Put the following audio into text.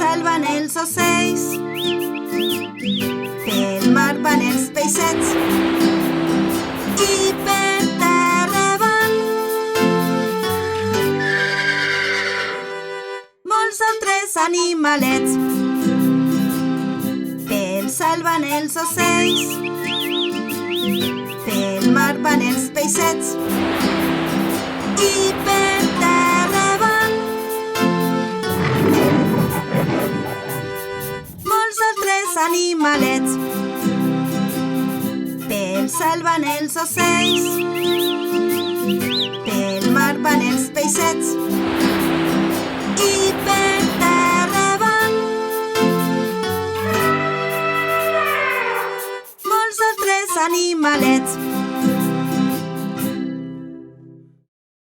cel van els ocells, pel mar van els peixets i per terra van molts altres animalets. Pel cel van els ocells, pel mar van els peixets i per terra van molts altres animalets. Pel cel van els ocells, pel mar van els peixets i per terra van molts altres animalets.